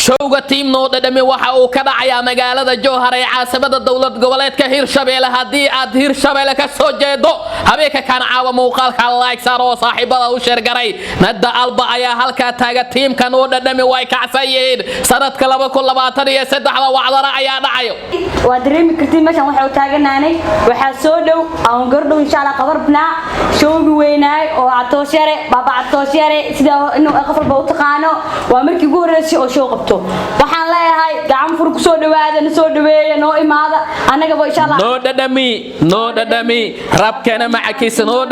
showga team noo dhadhami waxa uu ka dhacayaa magaalada Jowhar ee caasimadda dawlad goboleedka Hirshabelle haddii aad Hirshabelle ka soo jeedo habeenka kan caawa muuqaalka like saaro saaxiibada u share garay nada alba ayaa halka taaga teamka noo dhadhami way kacsaayeen sanadka 2023 wacdara ayaa dhacayo waa dareemi kartiin meeshan waxa uu taaganaanay waxa soo dhow aan gordhow insha Allah qabarna showgi weynaay oo Atooshare baba Atooshare sida inuu qof walba u taqaano waa markii ugu horeysay oo show qabto waxaan leeyahay gacan fur ku soo dhawaada soo dhaweeyo noo imaada anaga waa insha Allah noo dhadhami rabkana macakiisa noo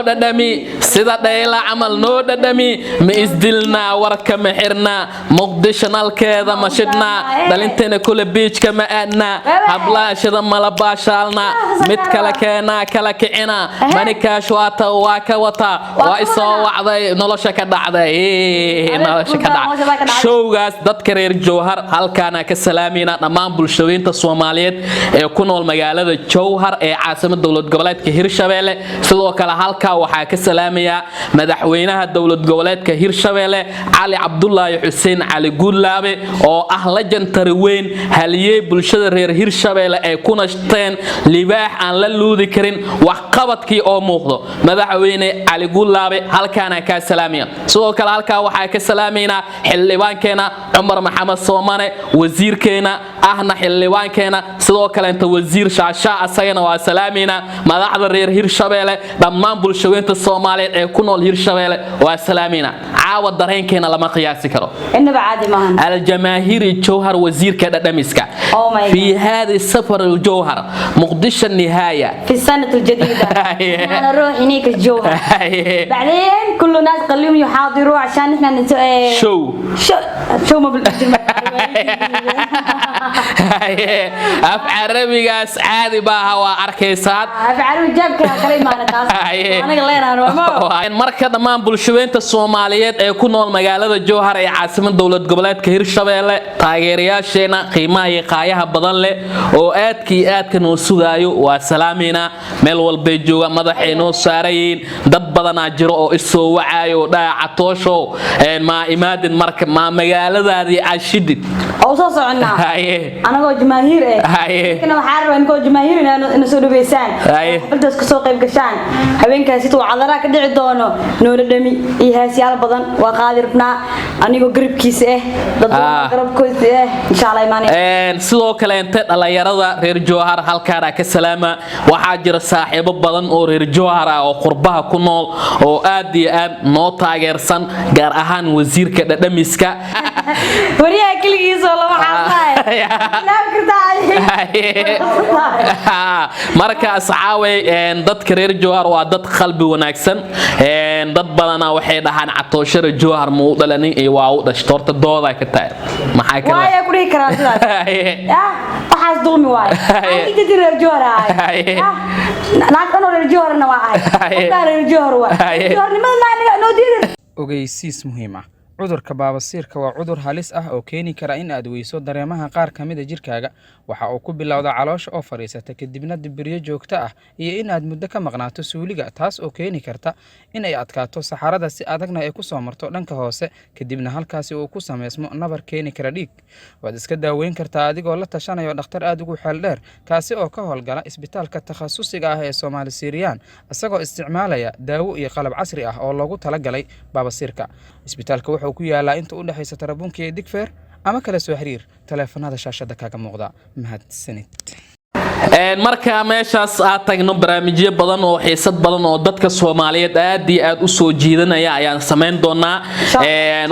dhadhami sida dheela amal noo dhadhami ma isdilna warka ma xirna muqdisho nalkeeda ma shidna dalintana kula beachka ma aadna hablaashada mala baashaalna mid kala keena kala kicina manikash waata waa ka wata waa isoo wacday nolosha ka dhacday showgaas dadka reer Jowhar halkaana ka salaamina dhamaan bulshooyinta Soomaaliyeed ee ku nool magaalada Jowhar ee caasimadda dawlad goboleedka Hirshabelle sidoo kale halka waxa ka salaamaya madaxweynaha dawlad goboleedka Hirshabelle Ali Abdullaahi Xuseen Ali Guulaabe oo ah legendary weyn haliyay bulshada reer Hirshabelle ee ku nashteen libaax aan la luudi karin wax qabadkii oo muuqdo madaxweyne Ali Guulaabe halkaana ka salaamaya sidoo kale halka waxa ka salaamayna xildhibaankeena Umar Maxamed Soomane wasiirkeena ahna xildhibaankeena sidoo kale inta wasiir shaasha asagana waa salaamayna madaxda reer Hirshabelle dhamaan bulshooyinta Soomaaliyeed ee ku nool Hirshabelle waa salaamayna caawa dareenkeena lama qiyaasi karo inaba caadi maahan الجماهير جوهر وزير كذا دمسكا في هذه السفر الجوهر مقدش النهاية في السنة الجديدة أنا أروح هناك الجوهر بعدين كل الناس قالوا يحاضروا عشان إحنا شو ما بالترجمة عربي قاس عادي بها وأركيسات عربي جابك كلمة أنا قاس أنا قلنا أنا مركز ضمان بولشوينت الصوماليات يكونوا المجالات الجوهر عاصمة دولة قبلات كهيرشابelle taageerayaasheena qiimaha iyo qaayaha badan leh oo aadka noo sugaayo waa salaamina meel walba jooga madaxeeno saarayeen dad badan jiro oo isoo wacaayo dhaaca toosho ma imaadin marka ma magaaladaadii ashidid oo soo soconnaa anagoo jamaahiir kana waxaan rabaa inoo jamaahiir inaan soo dhaweysaan xafladaas ka soo qayb gashaan habeenkaas sidoo cadara ka dhici doono noo dhadhami iyo heesyaal badan waa qaadirnaa anigoo garabkiisa dad garabkooda insha Allah iimaan sidoo kale inta dhalinyarada reer Jowhar halkaana ka salaama waxa jira saaxiibo badan oo reer Jowhar oo qurbaha ku nool oo aad iyo aad noo taageersan gaar ahaan wasiirka dhadhamiska wariyaha kaligiisa lama xaasay marka asxaabay dadka reer Jowhar waa dad qalbi wanaagsan dad badan waxay dhahaan Atooshare Jowhar muu dhalanin ee waa u dhashto horta dooda ka tahay maxay kale waaya ku dhigi karaa sidaas waxaas dulmi waay ay reer Jowhar naag anoo reer Jowharna waa reer Jowhar waa Jowharnimada noo diiday ogeysiis muhiim ah cudurka baabasiirka waa cudur halis ah oo keeni kara in aad weyso dareemaha qaar kamid ah jirkaaga waxa uu ku bilowdaa caloosha oo fariisata kadibna dibiryo joogto ah iyo in aad muddo ka maqnaato suuliga taas oo keeni karta in ay adkaato saxarada si adagna ay ku soo marto dhanka hoose kadibna halkaasi uu ku sameysmo nabar keeni kara dhiig waad iska daaweyn kartaa adigoo la tashanayo dhakhtar aad ugu xeel dheer kaasi oo ka howlgala isbitaalka takhasusiga ah ee Soomaali Siiriyaan asagoo isticmaalaya daawo iyo qalab casri ah oo loogu talagalay baabasiirka isbitaalka wuxuu ku yaalaa inta u dhaxaysa Tarabuunka iyo Digfeer ama kala soo xiriir taleefanada shaashada kaaga muuqda mahadsanid marka meeshaas aad tagno barnaamijyo badan oo xiisad badan oo dadka Soomaaliyeed aad iyo aad u soo jiidanaya ayaan sameyn doonaa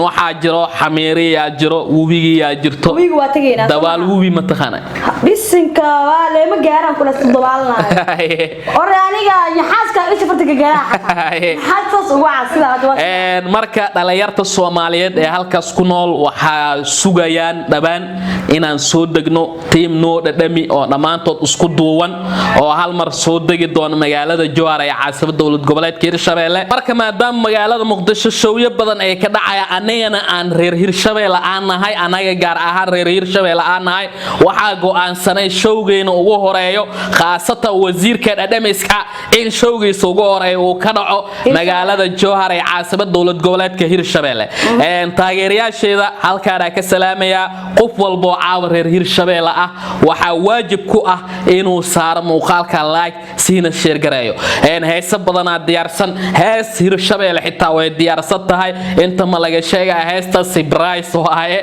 waxa jiro xameeriya jiro wubiga jirto wubiga waa tageena dabaal wubi ma taqaana bisinka waa leema gaaran kula dabaalnaa aniga yaxaaska isha fartiga gaaraa xasaas ugu casida marka dhalinyarta Soomaaliyeed ee halkaas ku nool waxa sugayaan dhabaan inaan soo degno team noo dhadhami oo dhamaantood isku duuwan oo hal mar soo degi doona magaalada Jowhar ee caasimadda dawlad goboleedka Hirshabelle marka maadaama magaalada Muqdisho showyo badan ay ka dhacaya anagana aan reer Hirshabelle aan nahay anaga gaar ahaan reer Hirshabelle aan nahay waxa go'aansan faraxsanay showgeena ugu horeeyo khaasatan wasiirka dhadhamiska in showgiisa ugu horeeyo uu ka dhaco magaalada Jowhar ee caasimadda dowlad goboleedka Hirshabelle taageerayaasheeda halkaan ka salaamaya qof walbo caawa reer Hirshabelle ah waxa waajib ku ah inuu saaro muuqaalka like siina share gareeyo heesa badan diyaarsan hees Hirshabelle xitaa way diyaarsan tahay inta ma laga sheegay heesta surprise waaye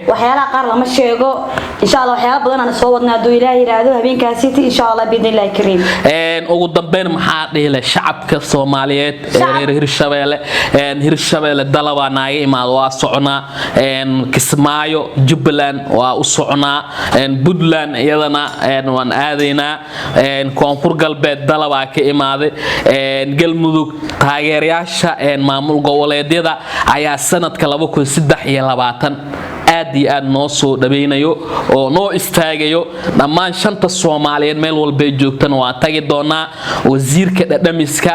waxyaalaha qaar lama sheego insha Allah waxyaabo badan aan soo wadnaa doo Ilaahay yiraahdo habeenkaasi insha Allah bidnilaahi kariim ugu dambeyn maxaa dhigay shacabka Soomaaliyeed reer Hirshabelle dalaba naaga imaad waa soconaa Kismaayo Jubbaland waa u soconaa Puntland iyadana waan aadaynaa koonfur galbeed dalaba ka imaaday galmudug taageerayaasha maamul goboleedyada ayaa sanadka 2023 aad iyo aad noo soo dhaweynayo oo noo istaagayo dhammaan shanta Soomaaliyeed meel walba joogtan waa tagi doonaa wasiirka dhadhamiska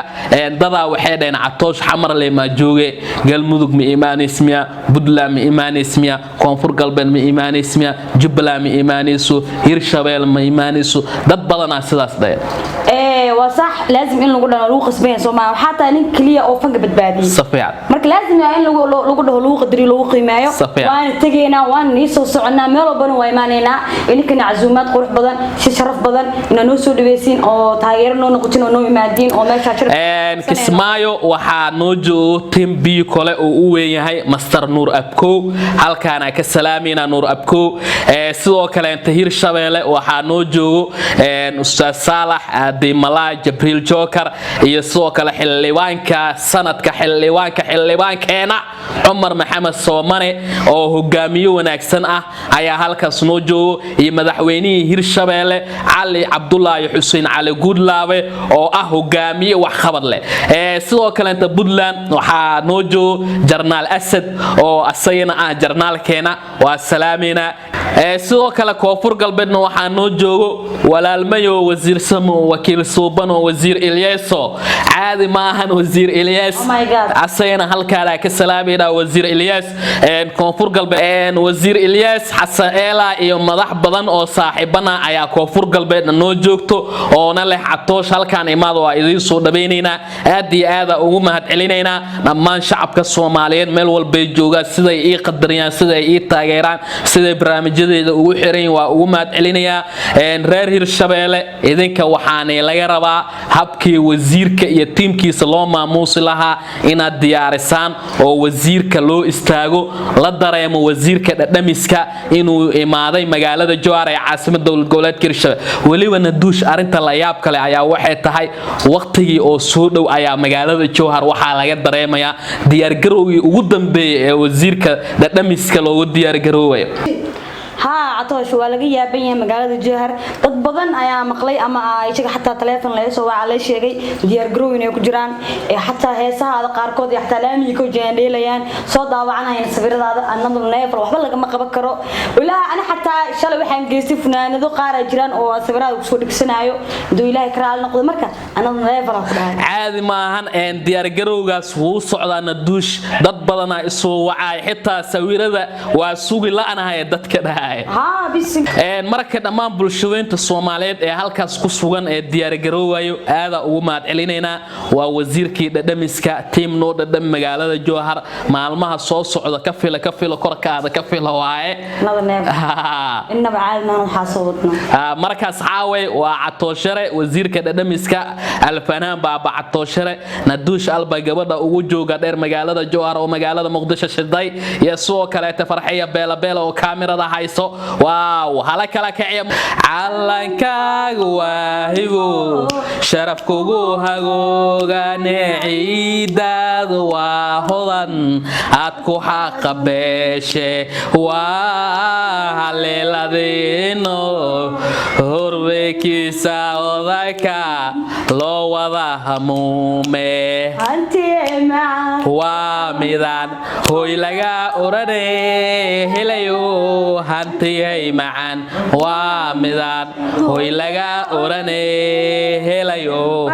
dada waxay dheen Catoosh Xamar le ma jooge galmudug ma iimaanismiya Puntland ma iimaanismiya koonfur galbeed ma iimaanismiya Jubbaland ma iimaaniso Hirshabelle ma iimaaniso dad badan sidaas dheer وصح لازم إن لو قدرنا لو قسمين سوما وحتى إن كلية أو فنج بتبادي صفيع مرك لازم إن لو قدرنا لو قدري لو قيمايو وان تجينا وان نيسو صعنا ميلو بنو ويمانينا اللي كنا عزومات قروح بدن شرف بدن إن نوسو دبيسين أو تغيرنا نقطين أو نومادين أو ما شاشر كسمايو وحنوجو تيم بي كله ووين هاي مستر نور أبكو هل كان كسلامينا نور أبكو سو كلام تهير شبيلة وحنوجو أستاذ صالح دي ملاك جبريل جوكر يسوق له حلوانك سندك حلوانكنا عمر محمد صوماني أو هجامي ونكسن أيا هالكاس نوجو يمدحويني هيرشابيله علي عبد الله حسين علي جودلاوي أو هجامي وخبر له سوق له أنت بدلان وحنوجو جرنال أسد أو السينا جرنال كنا والسلامينا سوق له كوفر قلبنا وحنوجو ولا الميو وزير سمو وكيل صوبان وزير إلياسو عادي معهن وزير إلياس عسينا هالكالا كسلامينا وزير إلياس كونفور قلب وزير إلياس حسن إيلا إيو مدح بدن أو صاحبنا أيا كونفور قلب نوجوكتو أو نلح عطوش هالكان إمادو إذيسو دبينينا آدي آدا أغمهد علينا نمان شعب كالصوماليين ملوال بيجوغا سيدي إي قدريان سيدي إي تاغيران سيدي برامج جديد وحرين وأغمهد علينا رير هيرشابيله إذنك وحاني laga rabaa habkii wasiirka iyo tiimkiisa loo maamuusi lahaa inaad diyaarisaan oo wasiirka loo istaago la dareemo wasiirka dhadhamiska inuu imaaday magaalada Jowhar ee caasimadda dowlad goboleedka Hirshabelle waliba naduush arinta la yaab kale ayaa waxay tahay waqtigii oo soo dhow ayaa magaalada Jowhar waxa laga dareemayaa diyaar garowgii ugu dambeeyay ee wasiirka dhadhamiska loogu diyaar garoowayo ها عطوش ولا جيا بيني مقالة الجوهر تطبقن أيام مقلي أما يشجع حتى تلفون ليس هو على شيء ديار جروين يكجران حتى هسه هذا قاركود حتى لام يكوجان ليان صوت وعنا ينسفر هذا النظم نايف وحبل لك ما قبكره ولا أنا حتى شلو وحين جيستفنا نذو قارة جيران أو سفر هذا وصول كسنايو دو إله كرال نقد مركز النظم نايف عادي ما هن إن ديار جروجاس وصعد أن الدوش ضد بدنا إسوا وعاي حتى سوير هذا وسوق لا أنا هاي ضد كده marka dhammaan bulshooyinka Soomaaliyeed ee halkaas ku sugan ee diyaar garoowayo aada ugu mahad celinayna waa wasiirkii dhadhamiska team noo dhadham magaalada Jowhar maalmaha soo socda ka filo korkaada ka filo waaye inna bacalna xasoodna markaas caaway waa Catooshare wasiirka dhadhamiska alfanaan baaba Catooshare naduush alba gabadha ugu jooga dheer magaalada Jowhar oo magaalada Muqdisho shiday iyo soo kale farxiya beela oo kaamirada hayso واو هلا كلا كعيم علنكاغ واهيغو شرفكوغو هاغوغاني عيداد واهودان أدكو حق بيشي وهاليلادينو هربكي ساودايكا لو وضا همومي أنتي معا وميدان هوي لغا أوراني هلايو hantiyay macaan waa midaan hoy laga oranay helayo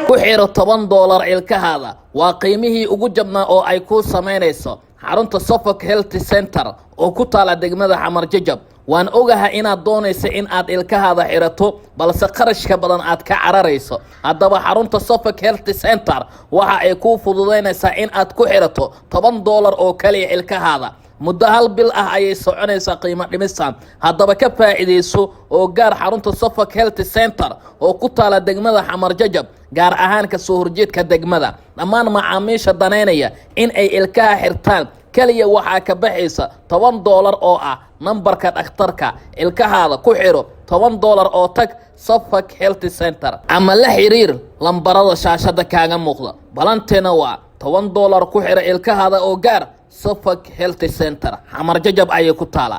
ku xiro $10 ilkahaada waa qiimihii ugu jabnaa oo ay ku sameynayso xarunta Suffolk Health Center oo ku taala degmada Xamar Jajab waan ogahay inaad doonayso in aad ilkahaada xirato balse qarashka badan aad ka cararayso haddaba xarunta Suffolk Health Center waxa ay ku fududeynaysaa in aad ku xirato $10 oo kaliya ilkahaada muddo hal bil ah ayay soconaysaa qiimo dhimisan haddaba ka faa'iideyso oo gaar xarunta Suffolk Health Center oo ku taala degmada Xamar Jajab gaar ahaan ka soo horjeedka degmada dhammaan macaamiisha daneynaya in ay ilkaha xirtaan kaliya waxaa ka baxaysa $10 oo ah nambarka dhakhtarka ilkahaada ku xiro $10 oo tag Suffolk Health Center ama la xiriir lambarada shaashada kaaga muuqda balanteena waa $10 ku xiro ilkahaada oo gaar Suffolk Health Center Xamar Jajab ayay ku taala